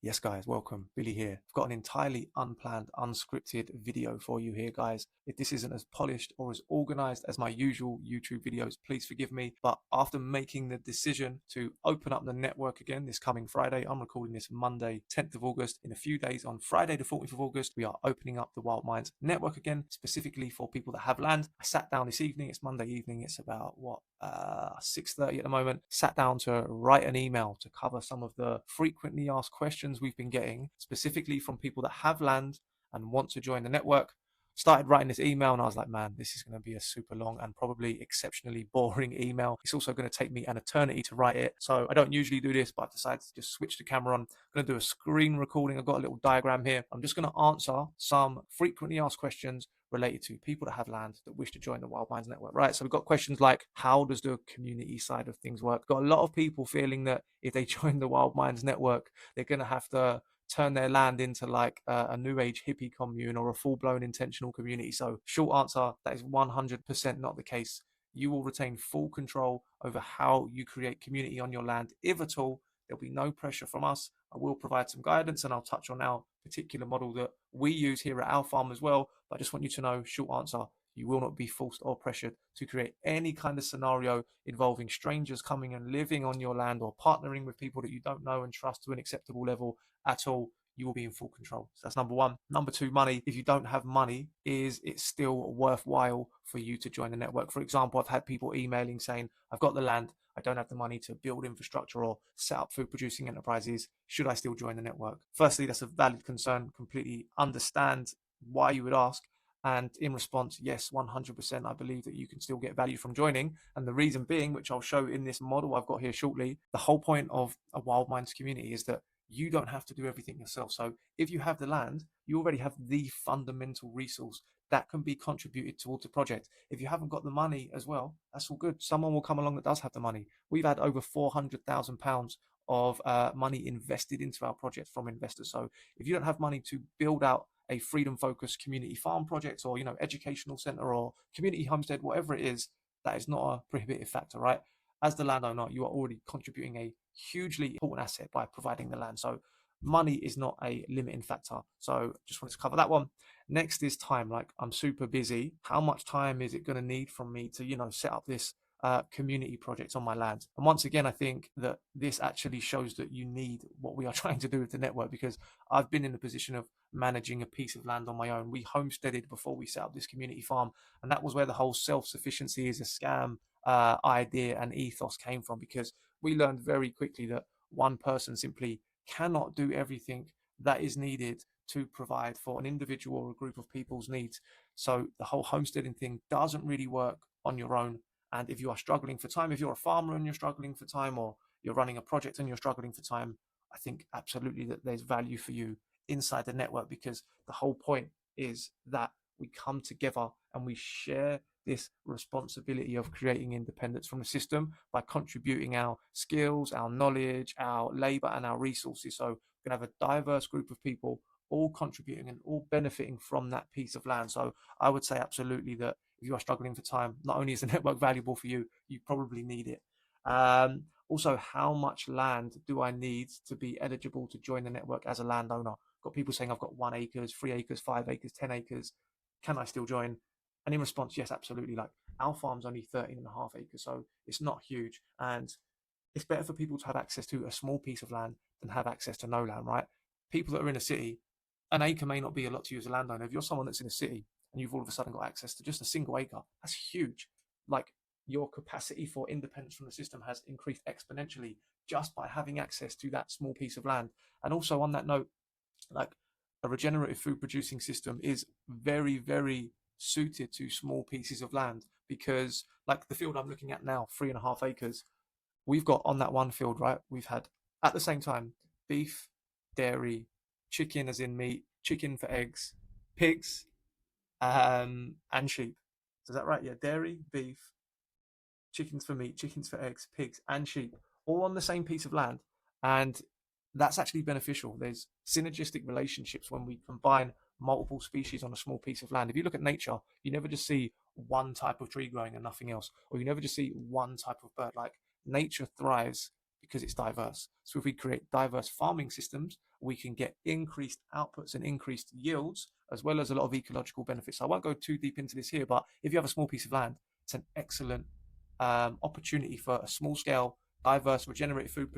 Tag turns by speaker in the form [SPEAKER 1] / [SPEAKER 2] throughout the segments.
[SPEAKER 1] Yes, guys, welcome. Billy here. I've got an entirely unplanned, unscripted video for you here, guys. If this isn't as polished or as organized as my usual YouTube videos, please forgive me. But after making the decision to open up the network again this coming Friday, I'm recording this Monday, 10th of August. In a few days, on Friday, the 14th of August, we are opening up the Wild Minds network again, specifically for people that have land. I sat down this evening. It's Monday evening. It's about 6:30 at the moment. Sat down to write an email to cover some of the frequently asked questions we've been getting, specifically from people that have land and want to join the network. Started writing this email and I was like, man, this is going to be a super long and probably exceptionally boring email. It's also going to take me an eternity to write it. So I don't usually do this, but I've decided to just switch the camera on. I'm going to do a screen recording. I've got a little diagram here. I'm just going to answer some frequently asked questions related to people that have land that wish to join the Wild Minds Network, right? So we've got questions like, how does the community side of things work? Got a lot of people feeling that if they join the Wild Minds Network, they're going to have to turn their land into like a new age hippie commune or a full-blown intentional community. So short answer, that is 100% not the case. You will retain full control over how you create community on your land, if at all. There'll be no pressure from us. I will provide some guidance and I'll touch on our particular model that we use here at our farm as well. But I just want you to know, short answer, you will not be forced or pressured to create any kind of scenario involving strangers coming and living on your land or partnering with people that you don't know and trust to an acceptable level at all. You will be in full control. So that's number one. Number two, money. If you don't have money, is it still worthwhile for you to join the network? For example, I've had people emailing saying, I've got the land, I don't have the money to build infrastructure or set up food producing enterprises. Should I still join the network? Firstly, that's a valid concern. Completely understand why you would ask. And in response, yes, 100%, I believe that you can still get value from joining. And the reason being, which I'll show in this model I've got here shortly, the whole point of a Wild Minds community is that you don't have to do everything yourself. So if you have the land, you already have the fundamental resource that can be contributed towards the project. If you haven't got the money as well, that's all good. Someone will come along that does have the money. We've had over £400,000 of money invested into our project from investors. So if you don't have money to build out a freedom focused community farm project or educational center or community homestead, whatever it is, that is not a prohibitive factor, right? As the landowner, you are already contributing a hugely important asset by providing the land. So money is not a limiting factor. So just wanted to cover that one. Next is time. Like, I'm super busy. How much time is it going to need from me to set up this community projects on my land? And once again, I think that this actually shows that you need what we are trying to do with the network, because I've been in the position of managing a piece of land on my own. We homesteaded before we set up this community farm, and that was where the whole self-sufficiency is a scam idea and ethos came from, because we learned very quickly that one person simply cannot do everything that is needed to provide for an individual or a group of people's needs. So the whole homesteading thing doesn't really work on your own. And if you are struggling for time, if you're a farmer and you're struggling for time, or you're running a project and you're struggling for time, I think absolutely that there's value for you inside the network, because the whole point is that we come together and we share this responsibility of creating independence from the system by contributing our skills, our knowledge, our labor, and our resources. So we're going to have a diverse group of people all contributing and all benefiting from that piece of land. So I would say absolutely that if you are struggling for time, not only is the network valuable for you, you probably need it. Also, how much land do I need to be eligible to join the network as a landowner? Got people saying I've got 1 acre, 3 acres, 5 acres, 10 acres. Can I still join? And in response, yes, absolutely. Like, our farm's only 13.5 acres, so it's not huge. And it's better for people to have access to a small piece of land than have access to no land, right? People that are in a city, an acre may not be a lot to you as a landowner. If you're someone that's in a city and you've all of a sudden got access to just a single acre, that's huge. Like, your capacity for independence from the system has increased exponentially just by having access to that small piece of land. And also, on that note, like, a regenerative food producing system is very, very suited to small pieces of land, because like the field I'm looking at now, 3.5 acres, we've got on that one field, right? We've had at the same time beef, dairy, chicken as in meat, chicken for eggs, pigs, and sheep. Is that right? Yeah, dairy, beef, chickens for meat, chickens for eggs, pigs, and sheep, all on the same piece of land. And that's actually beneficial. There's synergistic relationships when we combine multiple species on a small piece of land. If you look at nature, you never just see one type of tree growing and nothing else, or you never just see one type of bird. Like, nature thrives because it's diverse. So if we create diverse farming systems we can get increased outputs and increased yields, as well as a lot of ecological benefits. So I won't go too deep into this here, but if you have a small piece of land, it's an excellent opportunity for a small scale, diverse, regenerative food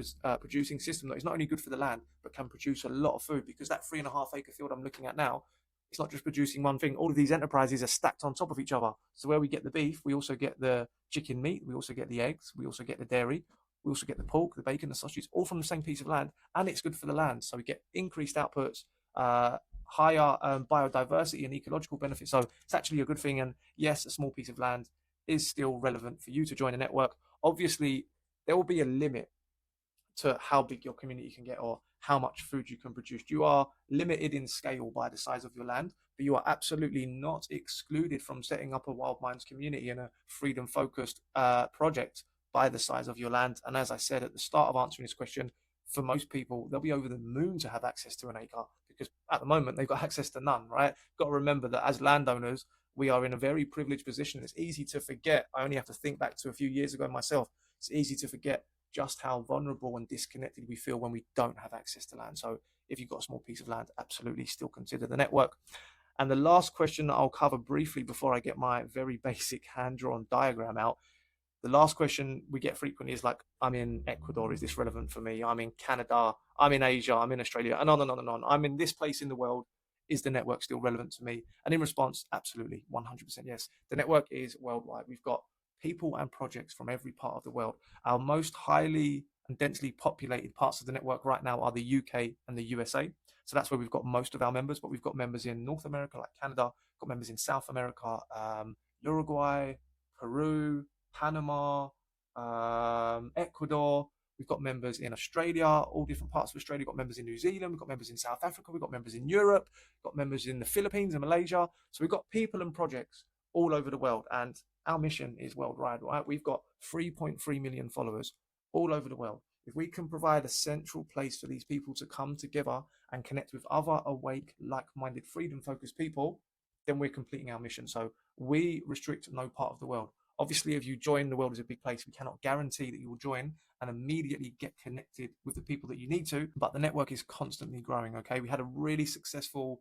[SPEAKER 1] producing system that is not only good for the land, but can produce a lot of food, because that 3.5 acre field I'm looking at now, it's not just producing one thing. All of these enterprises are stacked on top of each other. So where we get the beef, we also get the chicken meat, we also get the eggs, we also get the dairy, we also get the pork, the bacon, the sausages, all from the same piece of land, and it's good for the land. So we get increased outputs, higher biodiversity and ecological benefits. So it's actually a good thing. And yes, a small piece of land is still relevant for you to join a network. Obviously, there will be a limit to how big your community can get or how much food you can produce. You are limited in scale by the size of your land, but you are absolutely not excluded from setting up a Wild Minds community and a freedom focused project by the size of your land. And as I said at the start of answering this question, for most people, they'll be over the moon to have access to an acre, because at the moment they've got access to none, right? Got to remember that as landowners, we are in a very privileged position. It's easy to forget. I only have to think back to a few years ago myself. It's easy to forget just how vulnerable and disconnected we feel when we don't have access to land. So if you've got a small piece of land, absolutely still consider the network. And the last question that I'll cover briefly before I get my very basic hand-drawn diagram out, the last question we get frequently is like, I'm in Ecuador, is this relevant for me? I'm in Canada, I'm in Asia, I'm in Australia, and on and on and on. I'm in this place in the world. Is the network still relevant to me? And in response, absolutely, 100% yes. The network is worldwide. We've got people and projects from every part of the world. Our most highly and densely populated parts of the network right now are the UK and the USA. So that's where we've got most of our members, but we've got members in North America, like Canada, got members in South America, Uruguay, Peru, Panama, Ecuador. We've got members in Australia, all different parts of Australia. We've got members in New Zealand. We've got members in South Africa. We've got members in Europe. We've got members in the Philippines and Malaysia. So we've got people and projects all over the world. And our mission is worldwide, right? We've got 3.3 million followers all over the world. If we can provide a central place for these people to come together and connect with other awake, like-minded, freedom-focused people, then we're completing our mission. So we restrict no part of the world. Obviously, if you join, the world is a big place. We cannot guarantee that you will join and immediately get connected with the people that you need to, but the network is constantly growing, okay? We had a really successful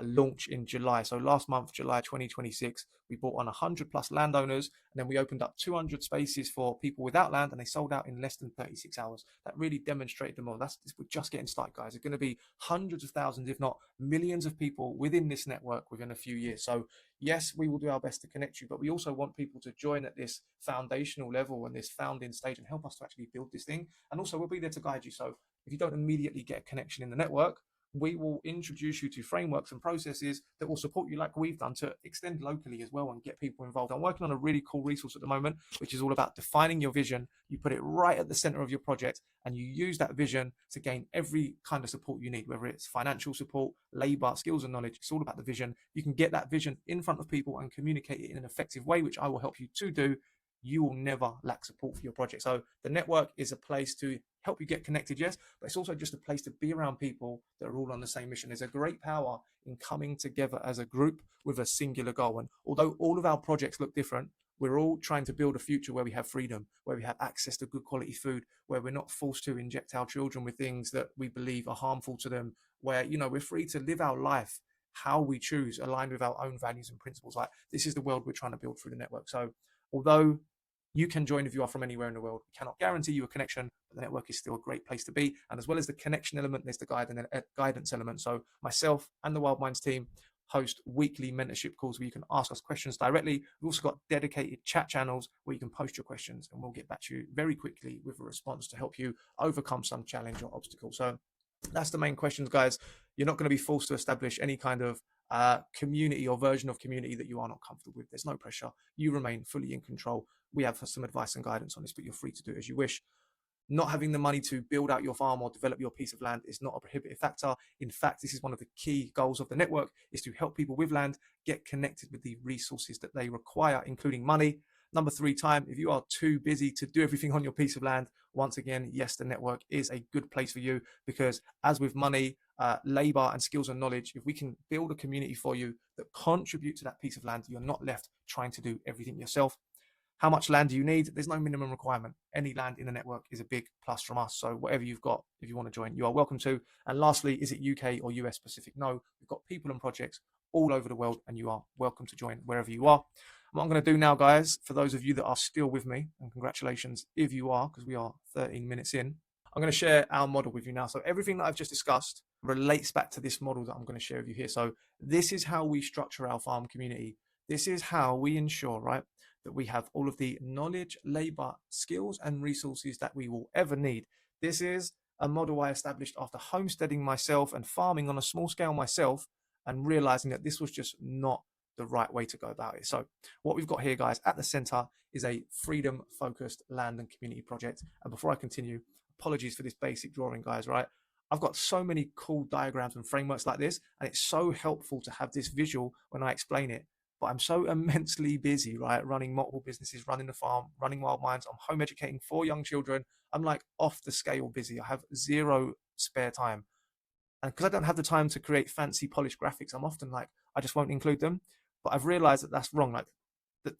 [SPEAKER 1] launch in July. So last month, July 2026, we brought on 100 plus landowners, and then we opened up 200 spaces for people without land, and they sold out in less than 36 hours. That really demonstrated the model. We're just getting started, guys. There's going to be hundreds of thousands, if not millions of people within this network within a few years. So yes, we will do our best to connect you, but we also want people to join at this foundational level and this founding stage and help us to actually build this thing. And also we'll be there to guide you. So if you don't immediately get a connection in the network, we will introduce you to frameworks and processes that will support you like we've done to extend locally as well and get people involved. I'm working on a really cool resource at the moment, which is all about defining your vision. You put it right at the center of your project and you use that vision to gain every kind of support you need, whether it's financial support, labor, skills and knowledge. It's all about the vision. You can get that vision in front of people and communicate it in an effective way, which I will help you to do. You will never lack support for your project. So the network is a place to help you get connected, yes, but it's also just a place to be around people that are all on the same mission. There's a great power in coming together as a group with a singular goal. And although all of our projects look different, we're all trying to build a future where we have freedom, where we have access to good quality food, where we're not forced to inject our children with things that we believe are harmful to them, where, you know, we're free to live our life how we choose, aligned with our own values and principles. Like, this is the world we're trying to build through the network. So although you can join if you are from anywhere in the world, we cannot guarantee you a connection, but the network is still a great place to be. And as well as the connection element, there's the guidance element. So myself and the Wild Minds team host weekly mentorship calls where you can ask us questions directly. We've also got dedicated chat channels where you can post your questions and we'll get back to you very quickly with a response to help you overcome some challenge or obstacle. So that's the main questions, guys. You're not going to be forced to establish any kind of community or version of community that you are not comfortable with. There's no pressure. You remain fully in control. We have some advice and guidance on this, but you're free to do it as you wish. Not having the money to build out your farm or develop your piece of land is not a prohibitive factor. In fact, this is one of the key goals of the network, is to help people with land get connected with the resources that they require, including money. Number 3, time. If you are too busy to do everything on your piece of land, once again, yes, the network is a good place for you, because as with money, labor and skills and knowledge, if we can build a community for you that contribute to that piece of land, you're not left trying to do everything yourself. How much land do you need? There's no minimum requirement. Any land in the network is a big plus from us. So whatever you've got, if you want to join, you are welcome to. And lastly, is it UK or US specific? No, we've got people and projects all over the world, and you are welcome to join wherever you are. What I'm going to do now, guys, for those of you that are still with me, and congratulations if you are, because we are 13 minutes in, I'm going to share our model with you now. So everything that I've just discussed relates back to this model that I'm going to share with you here. So this is how we structure our farm community. This is how we ensure, right, that we have all of the knowledge, labor, skills, and resources that we will ever need. This is a model I established after homesteading myself and farming on a small scale myself, and realizing that this was just not the right way to go about it. So what we've got here, guys, at the center is a freedom focused land and community project. And before I continue, apologies for this basic drawing, guys, right? I've got so many cool diagrams and frameworks like this, and it's so helpful to have this visual when I explain it. But I'm so immensely busy, right? Running multiple businesses, running the farm, running wild mines. I'm home educating 4 young children. I'm like off the scale busy. I have zero spare time. And because I don't have the time to create fancy polished graphics, I'm often like, I just won't include them. But I've realized that that's wrong. Like,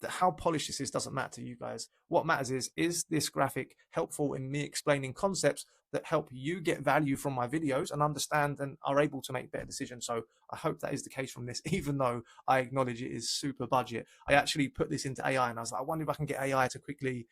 [SPEAKER 1] how polished this is doesn't matter to you guys. What matters is this graphic helpful in me explaining concepts that help you get value from my videos and understand and are able to make better decisions? So I hope that is the case from this, even though I acknowledge it is super budget. I actually put this into AI and I was like, I wonder if I can get AI to quickly,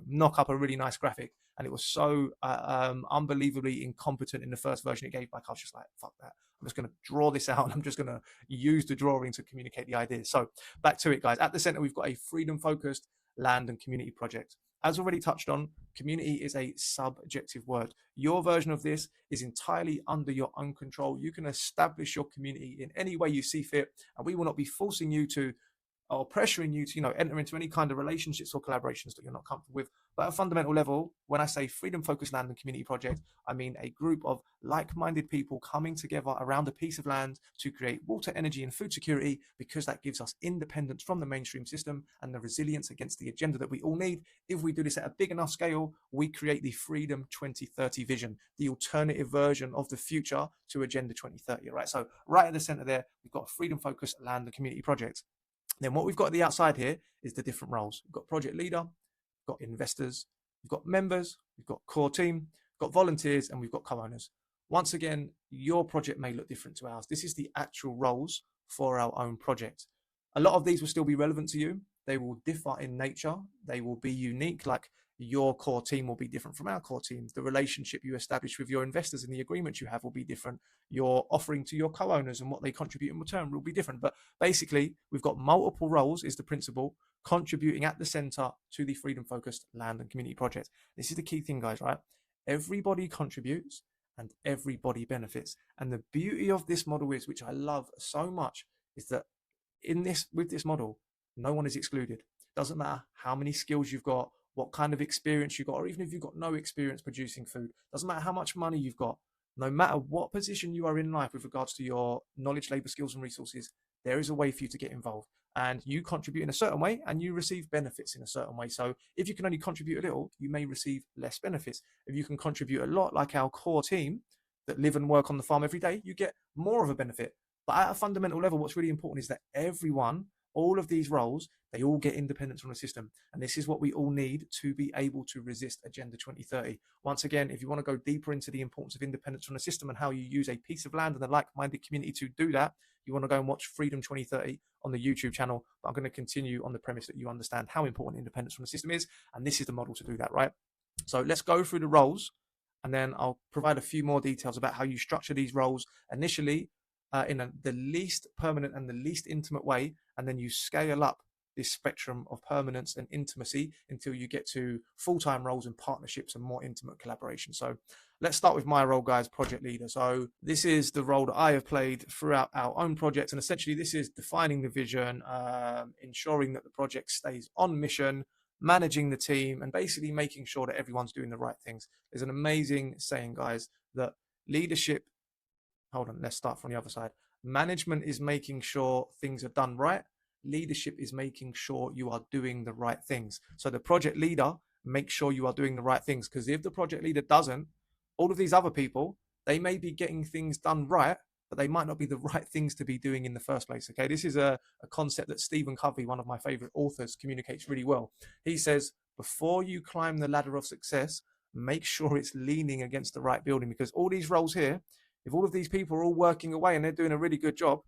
[SPEAKER 1] knock up a really nice graphic. And it was so unbelievably incompetent in the first version it gave back. I was just like, fuck that. I'm just going to draw this out and I'm just going to use the drawing to communicate the ideas. So back to it, guys. At the center, we've got a freedom-focused land and community project. As already touched on, community is a subjective word. Your version of this is entirely under your own control. You can establish your community in any way you see fit, and we will not be forcing you to or pressuring you to, enter into any kind of relationships or collaborations that you're not comfortable with. But at a fundamental level, when I say freedom-focused land and community project, I mean a group of like-minded people coming together around a piece of land to create water, energy, and food security, because that gives us independence from the mainstream system and the resilience against the agenda that we all need. If we do this at a big enough scale, we create the Freedom 2030 vision, the alternative version of the future to Agenda 2030, right? So right at the center there, we've got a freedom-focused land and community project. Then what we've got at the outside here is the different roles. We've got project leader, we've got investors, we've got members, we've got core team, we've got volunteers, and we've got co-owners. Once again, your project may look different to ours. This is the actual roles for our own project. A lot of these will still be relevant to you. They will differ in nature. They will be unique. Like, your core team will be different from our core teams. The relationship you establish with your investors and the agreements you have will be different. Your offering to your co-owners and what they contribute in return will be different. But basically, we've got multiple roles is the principle, contributing at the center to the freedom-focused land and community project. This is the key thing, guys, right? Everybody contributes and everybody benefits. And the beauty of this model is, which I love so much, is that with this model, no one is excluded. Doesn't matter how many skills you've got, what kind of experience you've got, or even if you've got no experience producing food. Doesn't matter how much money you've got. No matter what position you are in life with regards to your knowledge, labor, skills, and resources, there is a way for you to get involved. And you contribute in a certain way and you receive benefits in a certain way. So if you can only contribute a little, you may receive less benefits. If you can contribute a lot, like our core team that live and work on the farm every day, you get more of a benefit. But at a fundamental level, what's really important is that everyone, all of these roles, they all get independence from the system. And this is what we all need to be able to resist Agenda 2030. Once again, if you want to go deeper into the importance of independence from the system and how you use a piece of land and a like-minded community to do that, you want to go and watch Freedom 2030 on the YouTube channel. But I'm going to continue on the premise that you understand how important independence from the system is. And this is the model to do that, right? So let's go through the roles, and then I'll provide a few more details about how you structure these roles initially in the least permanent and the least intimate way, and then you scale up this spectrum of permanence and intimacy until you get to full-time roles and partnerships and more intimate collaboration. So let's start with my role, guys, project leader. So this is the role that I have played throughout our own projects, and essentially this is defining the vision, ensuring that the project stays on mission, managing the team, and basically making sure that everyone's doing the right things. There's an amazing saying, guys, that leadership, hold on, let's start from the other side. Management is making sure things are done right. Leadership is making sure you are doing the right things. So the project leader makes sure you are doing the right things, because if the project leader doesn't, all of these other people, they may be getting things done right, but they might not be the right things to be doing in the first place. Okay, this is a concept that Stephen Covey, one of my favorite authors, communicates really well. He says, before you climb the ladder of success, make sure it's leaning against the right building, because all these roles here, if all of these people are all working away and they're doing a really good job,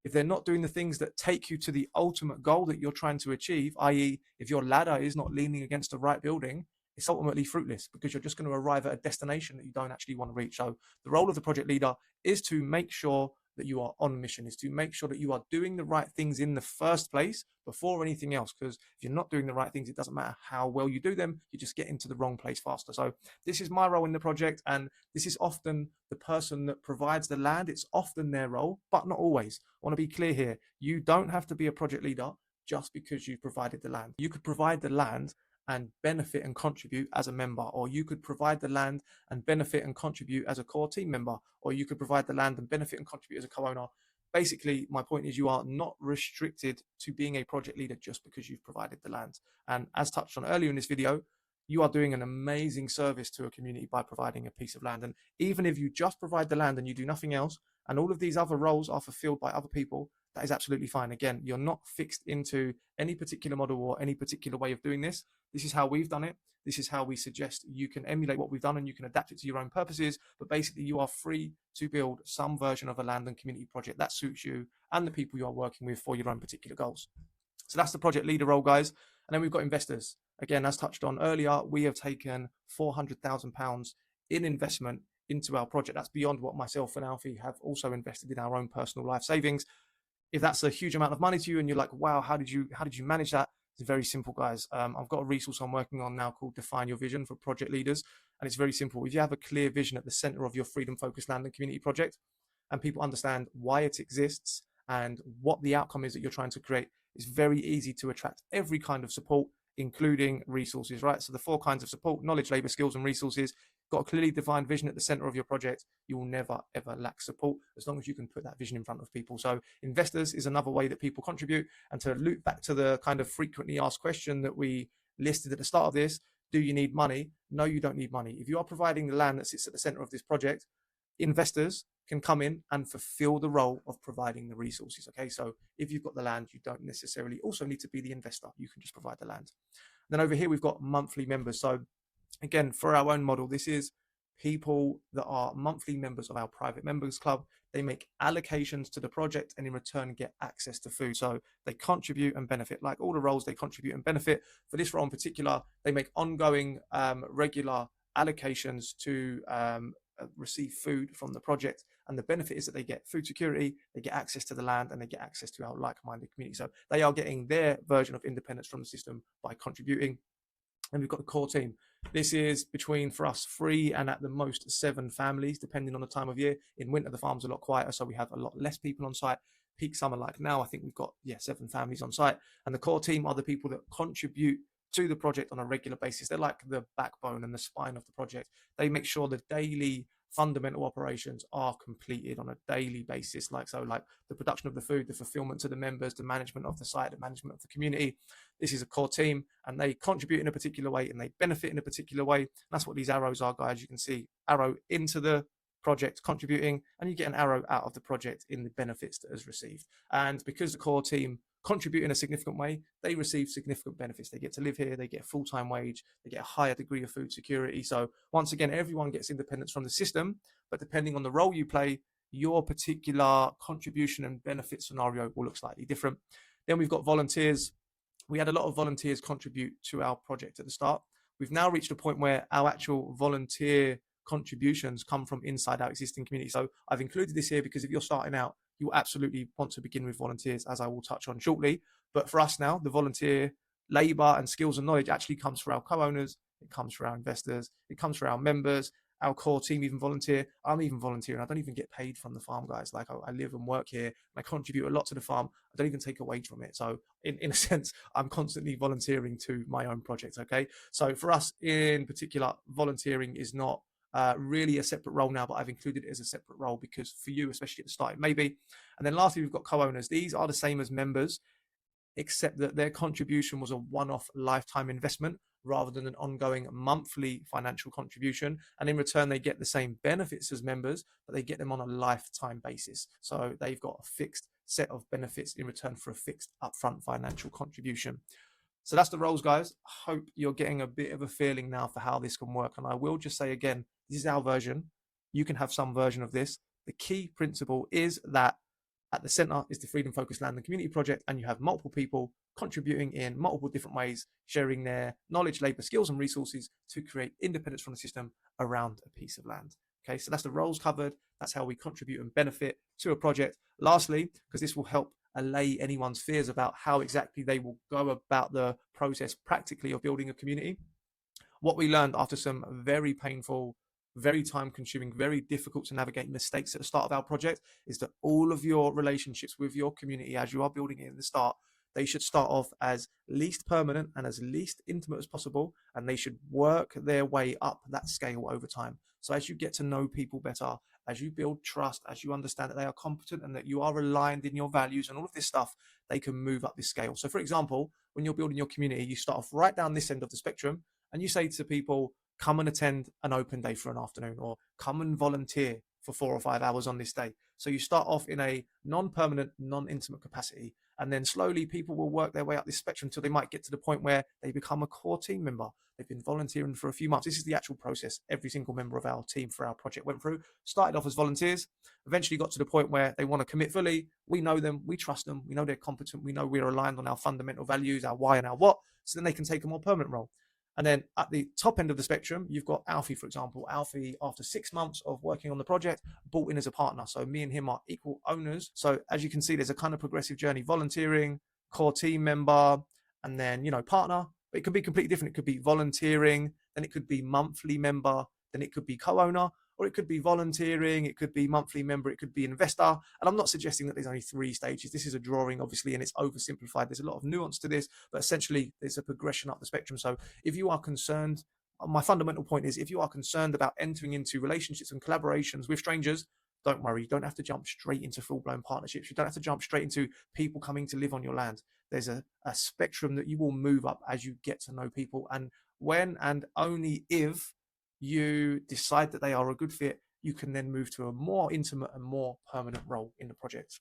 [SPEAKER 1] if they're not doing the things that take you to the ultimate goal that you're trying to achieve, i.e., if your ladder is not leaning against the right building, it's ultimately fruitless, because you're just going to arrive at a destination that you don't actually want to reach. So the role of the project leader is to make sure that you are on mission, is to make sure that you are doing the right things in the first place before anything else. Because if you're not doing the right things, it doesn't matter how well you do them, you just get into the wrong place faster. So this is my role in the project, and this is often the person that provides the land. It's often their role, but not always. I want to be clear here. You don't have to be a project leader just because you've provided the land. You could provide the land and benefit and contribute as a member, or you could provide the land and benefit and contribute as a core team member, or you could provide the land and benefit and contribute as a co-owner. Basically, my point is, you are not restricted to being a project leader just because you've provided the land. And as touched on earlier in this video, you are doing an amazing service to a community by providing a piece of land. And even if you just provide the land and you do nothing else, and all of these other roles are fulfilled by other people, that is absolutely fine. Again, you're not fixed into any particular model or any particular way of doing this. This is how we've done it. This is how we suggest you can emulate what we've done, and you can adapt it to your own purposes. But basically, you are free to build some version of a land and community project that suits you and the people you are working with for your own particular goals. So that's the project leader role, guys. And then we've got investors. Again, as touched on earlier, we have taken £400,000 in investment into our project. That's beyond what myself and Alfie have also invested in our own personal life savings. If that's a huge amount of money to you and you're like, wow, how did you manage that? It's very simple, guys. I've got a resource I'm working on now called Define Your Vision for project leaders. And it's very simple. If you have a clear vision at the center of your freedom focused land and community project, and people understand why it exists and what the outcome is that you're trying to create, it's very easy to attract every kind of support, including resources, right? So the 4 kinds of support: knowledge, labor, skills, and resources. Got a clearly defined vision at the center of your project, you will never, ever lack support as long as you can put that vision in front of people. So investors is another way that people contribute. And to loop back to the kind of frequently asked question that we listed at the start of this, do you need money? No, you don't need money. If you are providing the land that sits at the center of this project, investors can come in and fulfill the role of providing the resources. Okay, so if you've got the land, you don't necessarily also need to be the investor. You can just provide the land. Then over here, we've got monthly members. So again, for our own model, this is people that are monthly members of our private members club. They make allocations to the project and in return get access to food. So they contribute and benefit. Like all the roles, they contribute and benefit. For this role in particular, they make ongoing regular allocations to receive food from the project. And the benefit is that they get food security, they get access to the land, and they get access to our like-minded community. So they are getting their version of independence from the system by contributing. And we've got the core team. This is between, for us, 3 and at the most 7 families, depending on the time of year. In winter, the farm's a lot quieter, so we have a lot less people on site. Peak summer, like now, I think we've got 7 families on site. And the core team are the people that contribute to the project on a regular basis. They're like the backbone and the spine of the project. They make sure the daily fundamental operations are completed on a daily basis, like the production of the food, the fulfillment to the members, the management of the site, the management of the community. This is a core team, and they contribute in a particular way and they benefit in a particular way. And that's what these arrows are, guys. You can see arrow into the project contributing, and you get an arrow out of the project in the benefits that is received. And because the core team contribute in a significant way, they receive significant benefits. They get to live here, they get a full-time wage, they get a higher degree of food security. So once again, everyone gets independence from the system, but depending on the role you play, your particular contribution and benefit scenario will look slightly different. Then we've got volunteers. We had a lot of volunteers contribute to our project at the start. We've now reached a point where our actual volunteer contributions come from inside our existing community. So I've included this here because if you're starting out, you absolutely want to begin with volunteers, as I will touch on shortly. But for us now, the volunteer labor and skills and knowledge actually comes for our co-owners, it comes for our investors, it comes for our members, our core team even volunteer. I'm even volunteering. I don't even get paid from the farm, guys. Like I live and work here, and I contribute a lot to the farm. I don't even take a wage from it. So in a sense, I'm constantly volunteering to my own projects. Okay. So for us in particular, volunteering is not really a separate role now, but I've included it as a separate role because for you, especially at the start, it may be. And then lastly, we've got co-owners. These are the same as members, except that their contribution was a one-off lifetime investment, rather than an ongoing monthly financial contribution. And in return, they get the same benefits as members, but they get them on a lifetime basis. So they've got a fixed set of benefits in return for a fixed upfront financial contribution. So that's the roles, guys. I hope you're getting a bit of a feeling now for how this can work. And I will just say again, this is our version. You can have some version of this. The key principle is that at the center is the Freedom Focused Land and Community Project, and you have multiple people contributing in multiple different ways, sharing their knowledge, labor, skills, and resources to create independence from the system around a piece of land. Okay, so that's the roles covered. That's how we contribute and benefit to a project. Lastly, because this will help allay anyone's fears about how exactly they will go about the process practically of building a community, what we learned after some very painful, very time consuming, very difficult to navigate mistakes at the start of our project is that all of your relationships with your community as you are building it in the start, they should start off as least permanent and as least intimate as possible, and they should work their way up that scale over time. So as you get to know people better, as you build trust, as you understand that they are competent and that you are aligned in your values and all of this stuff, they can move up this scale. So for example, when you're building your community, you start off right down this end of the spectrum and you say to people, come and attend an open day for an afternoon, or come and volunteer for 4 or 5 hours on this day. So you start off in a non-permanent, non-intimate capacity, and then slowly people will work their way up this spectrum until they might get to the point where they become a core team member. They've been volunteering for a few months. This is the actual process every single member of our team for our project went through. Started off as volunteers, eventually got to the point where they want to commit fully. We know them, we trust them, we know they're competent, we know we're aligned on our fundamental values, our why and our what, so then they can take a more permanent role. And then at the top end of the spectrum, you've got Alfie, for example. Alfie, after 6 months of working on the project, brought in as a partner. So me and him are equal owners. So as you can see, there's a kind of progressive journey: volunteering, core team member, and then, partner. But it could be completely different. It could be volunteering, then it could be monthly member, then it could be co-owner, or it could be volunteering, it could be monthly member, it could be investor. And I'm not suggesting that there's only 3 stages. This is a drawing, obviously, and it's oversimplified. There's a lot of nuance to this, but essentially there's a progression up the spectrum. So if you are concerned, my fundamental point is, if you are concerned about entering into relationships and collaborations with strangers, don't worry. You don't have to jump straight into full-blown partnerships. You don't have to jump straight into people coming to live on your land. There's a spectrum that you will move up as you get to know people. And when and only if you decide that they are a good fit, you can then move to a more intimate and more permanent role in the project.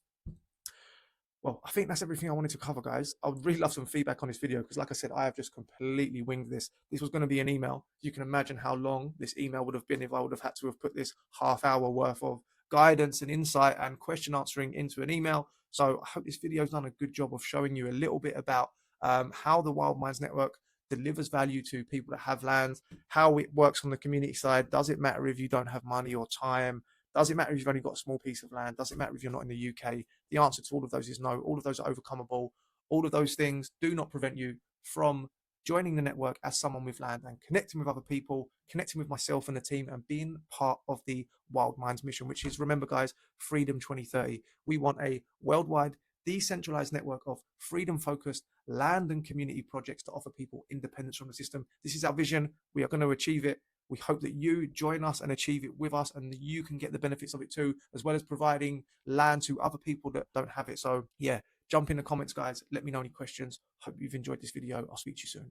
[SPEAKER 1] Well, I think that's everything I wanted to cover, guys. I would really love some feedback on this video because, like I said, I have just completely winged this. This was going to be an email. You can imagine how long this email would have been if I would have had to have put this half-hour worth of guidance and insight and question answering into an email. So I hope this video has done a good job of showing you a little bit about how the Wild Minds Network delivers value to people that have land, how it works on the community side. Does it matter if you don't have money or time? Does it matter if you've only got a small piece of land? Does it matter if you're not in the UK? The answer to all of those is no. All of those are overcomable. All of those things do not prevent you from joining the network as someone with land and connecting with other people, connecting with myself and the team, and being part of the Wild Minds mission, which is, remember, guys, Freedom 2030. We want a worldwide decentralized network of freedom-focused land and community projects to offer people independence from the system. This is our vision. We are going to achieve it. We hope that you join us and achieve it with us, and that you can get the benefits of it too, as well as providing land to other people that don't have it. So yeah, jump in the comments, guys. Let me know any questions. Hope you've enjoyed this video. I'll speak to you soon.